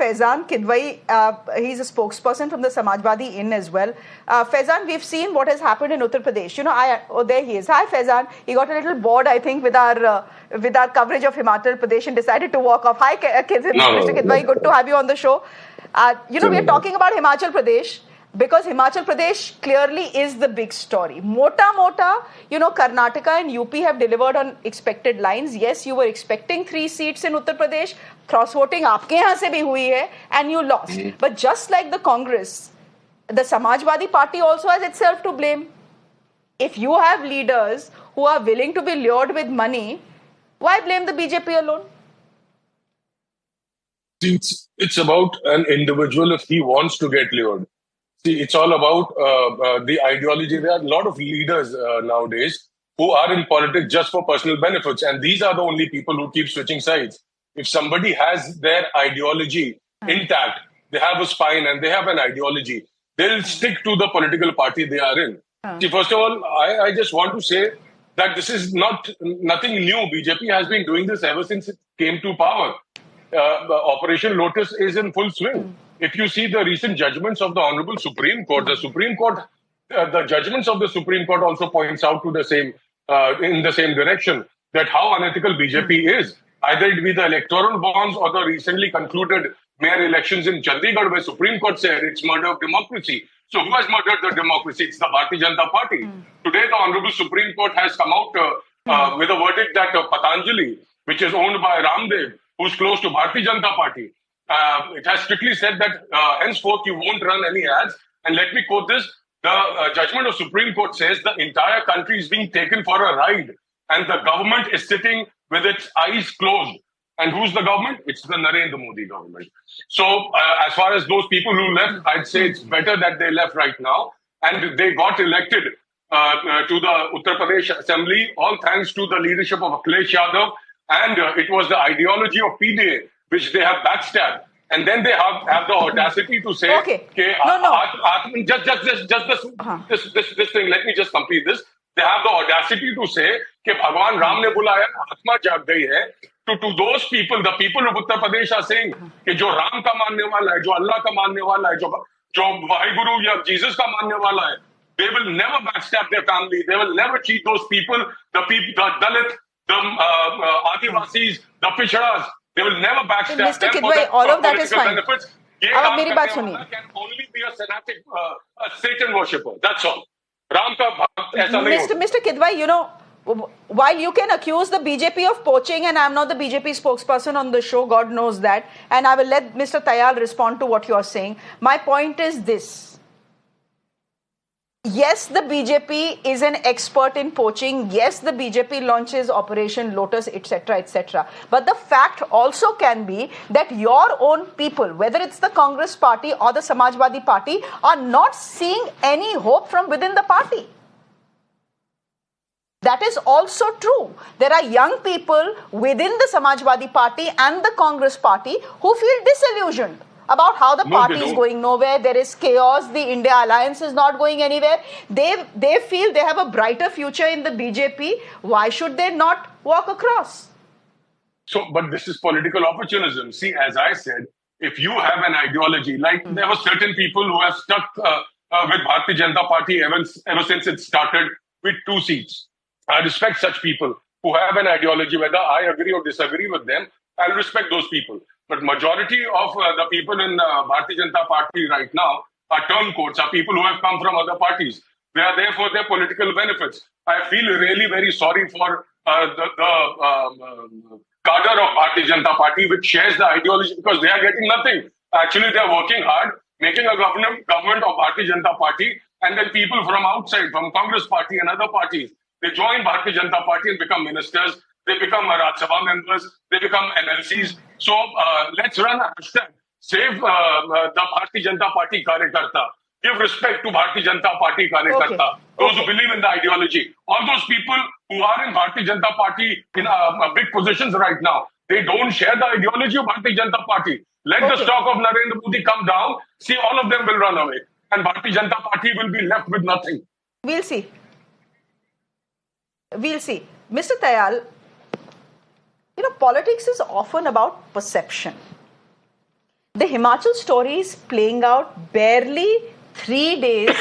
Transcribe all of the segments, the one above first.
Faizan Kidwai. He's a spokesperson from the Samajwadi in as well. Faizan, we've seen what has happened in Uttar Pradesh. You know, there he is. Hi, Faizan. He got a little bored, I think, with our coverage of Himachal Pradesh and decided to walk off. Hi, Mr. Kidwai. Good to have you on the show. You know, we're talking about Himachal Pradesh, because Himachal Pradesh clearly is the big story. Mota, you know, Karnataka and UP have delivered on expected lines. Yes, you were expecting 3 seats in Uttar Pradesh. Cross voting aapke yahan se bhi hui hai, and you lost. But just like the Congress, the Samajwadi Party also has itself to blame. If you have leaders who are willing to be lured with money, why blame the BJP alone? It's about an individual if he wants to get lured. See, it's all about the ideology. There are a lot of leaders nowadays who are in politics just for personal benefits. And these are the only people who keep switching sides. If somebody has their ideology intact, they have a spine and they have an ideology, they'll stick to the political party they are in. See, first of all, I just want to say that this is nothing new. BJP has been doing this ever since it came to power. Operation Lotus is in full swing. If you see the recent judgments of the Honorable Supreme Court, the judgments of the Supreme Court also points out to the same, in the same direction, that how unethical BJP is. Either it be the electoral bonds or the recently concluded mayor elections in Chandigarh, where Supreme Court said it's murder of democracy. So who has murdered the democracy? It's the Bharatiya Janata Party. Today, the Honorable Supreme Court has come out with a verdict that Patanjali, which is owned by Ramdev, who's close to Bharatiya Janata Party, it has strictly said that henceforth you won't run any ads. And let me quote this. The judgment of Supreme Court says the entire country is being taken for a ride and the government is sitting with its eyes closed. And who's the government? It's the Narendra Modi government. So as far as those people who left, I'd say it's better that they left right now. And they got elected to the Uttar Pradesh Assembly, all thanks to the leadership of Akhilesh Yadav. And it was the ideology of PDA which they have backstabbed. And then they have the audacity to say, okay, this thing, let me just complete this. They have the audacity to say that Bhagwan Ram ne bulaya, Atma jag gayi hai. To those people, the people of Uttar Pradesh are saying that jo Ram ka manne wala hai, jo Allah ka manne wala hai, jo Vaheguru ya Jesus ka manne wala hai, they will never backstab their family. They will never cheat those people, the Dalit, the Adivasis, the Pichhadas. They will never backstab Mr. them Kidwai, for all of that is fine. benefits. अब मेरी बात सुनिए. Can only be a fanatic, a Satan worshipper. That's all. Ram ka bhakt aisa nahi hota. Mr. Kidwai, you know, while you can accuse the BJP of poaching, and I'm not the BJP spokesperson on the show, God knows that, and I will let Mr. Tayal respond to what you are saying. My point is this. Yes, the BJP is an expert in poaching. Yes, the BJP launches Operation Lotus, etc., etc. But the fact also can be that your own people, whether it's the Congress party or the Samajwadi Party, are not seeing any hope from within the party. That is also true. There are young people within the Samajwadi Party and the Congress Party who feel disillusioned about how the party is going nowhere. There is chaos. The India alliance is not going anywhere. They feel they have a brighter future in the BJP. Why should they not walk across? So, but this is political opportunism. See, as I said, if you have an ideology, like there were certain people who have stuck with Bharatiya Janata Party ever since it started with 2 seats. I respect such people who have an ideology. Whether I agree or disagree with them, I'll respect those people. But majority of the people in Bharatiya Janata Party right now are turncoats, are people who have come from other parties. They are there for their political benefits. I feel really very sorry for the cadre of Bharatiya Janata Party, which shares the ideology, because they are getting nothing. Actually, they are working hard, making a government of Bharatiya Janata Party, and then people from outside, from Congress Party and other parties, they join Bharatiya Janata Party and become ministers. They become Rajya Sabha members. They become MLCs. So let's run a hashtag. Save the Bharatiya Janata Party Karyakarta. Give respect to Bharatiya Janata Party Karyakarta. Those who believe in the ideology. All those people who are in Bharatiya Janata Party in big positions right now, they don't share the ideology of Bharatiya Janata Party. Let the stock of Narendra Modi come down. See, all of them will run away. And Bharatiya Janata Party will be left with nothing. We'll see. We'll see. Mr. Tayal, you know, politics is often about perception. The Himachal story is playing out barely 3 days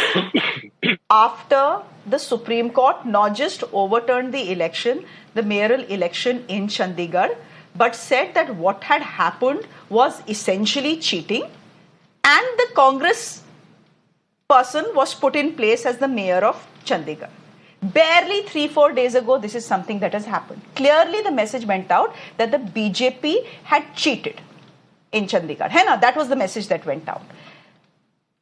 after the Supreme Court not just overturned the election, the mayoral election in Chandigarh, but said that what had happened was essentially cheating, and the Congress person was put in place as the mayor of Chandigarh. Barely 3-4 days ago, this is something that has happened. Clearly, the message went out that the BJP had cheated in Chandigarh. That was the message that went out.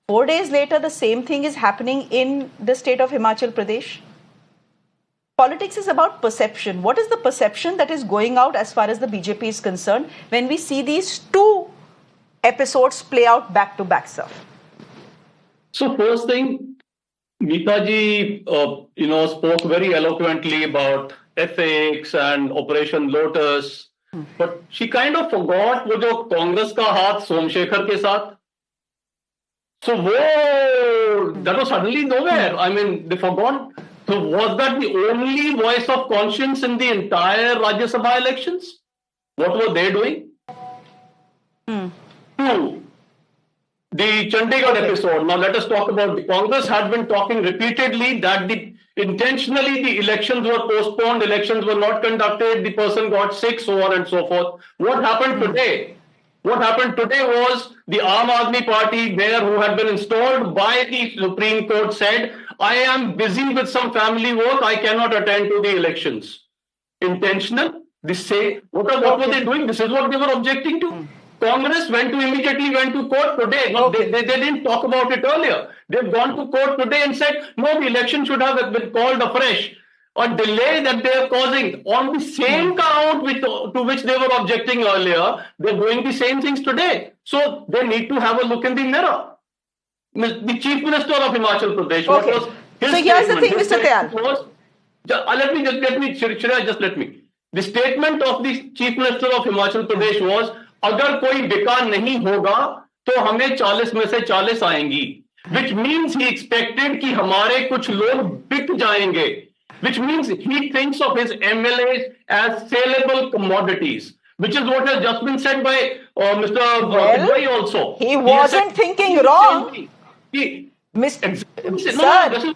4 days later, the same thing is happening in the state of Himachal Pradesh. Politics is about perception. What is the perception that is going out as far as the BJP is concerned when we see these two episodes play out back to back, sir? So first thing, Meeta-ji, spoke very eloquently about ethics and Operation Lotus, but she kind of forgot वो जो कांग्रेस का हाथ सोमशेखर के साथ. So that was suddenly nowhere. I mean, they forgot. So was that the only voice of conscience in the entire Rajya Sabha elections? What were they doing? Two, the Chandigarh episode. Now let us talk about the Congress had been talking repeatedly that intentionally the elections were postponed, elections were not conducted, the person got sick, so on and so forth. What happened today? What happened today was the Aam Aadmi Party mayor who had been installed by the Supreme Court said, I am busy with some family work, I cannot attend to the elections. Intentional? What were they doing? This is what they were objecting to. Congress immediately went to court today. No, they didn't talk about it earlier. They've gone to court today and said, no, the election should have been called afresh. A delay that they are causing on the same count to which they were objecting earlier, they're doing the same things today. So they need to have a look in the mirror. The Chief Minister of Himachal Pradesh, what was his So here's the thing, Mr. Tayal. Let me. The statement of the Chief Minister of Himachal Pradesh was, अगर कोई बिका नहीं होगा तो हमें 40 में से 40 आएंगी, which means he expected कि हमारे कुछ लोग बिक जाएंगे, which means he thinks of his MLAs as saleable commodities, which is what has just been said by Mr. Kidwai also. He wasn't thinking wrong. Sir,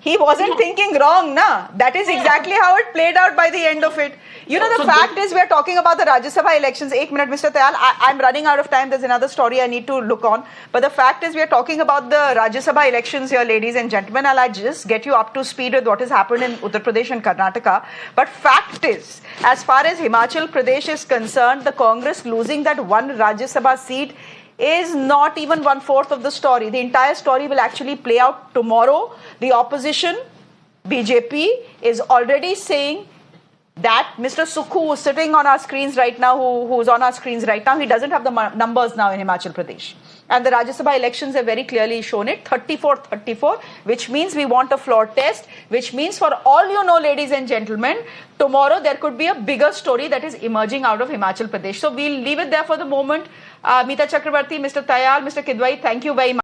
he wasn't thinking wrong, na? That is exactly how it played out by the end of it. You know, the fact is, we are talking about the Rajya Sabha elections. 1 minute, Mr. Tayal. I'm running out of time. There's another story I need to look on. But the fact is, we are talking about the Rajya Sabha elections here, ladies and gentlemen. I'll just get you up to speed with what has happened in Uttar Pradesh and Karnataka. But fact is, as far as Himachal Pradesh is concerned, the Congress losing that one Rajya Sabha seat is not even 1/4 of the story. The entire story will actually play out tomorrow. The opposition, BJP, is already saying that Mr. Sukhu, who's sitting on our screens right now, who's on our screens right now, he doesn't have the numbers now in Himachal Pradesh. And the Rajya Sabha elections have very clearly shown it, 34-34, which means we want a floor test, which means for all you know, ladies and gentlemen, tomorrow there could be a bigger story that is emerging out of Himachal Pradesh. So we'll leave it there for the moment. Meeta Chakrabarti, Mr. Tayal, Mr. Kidwai, thank you very much.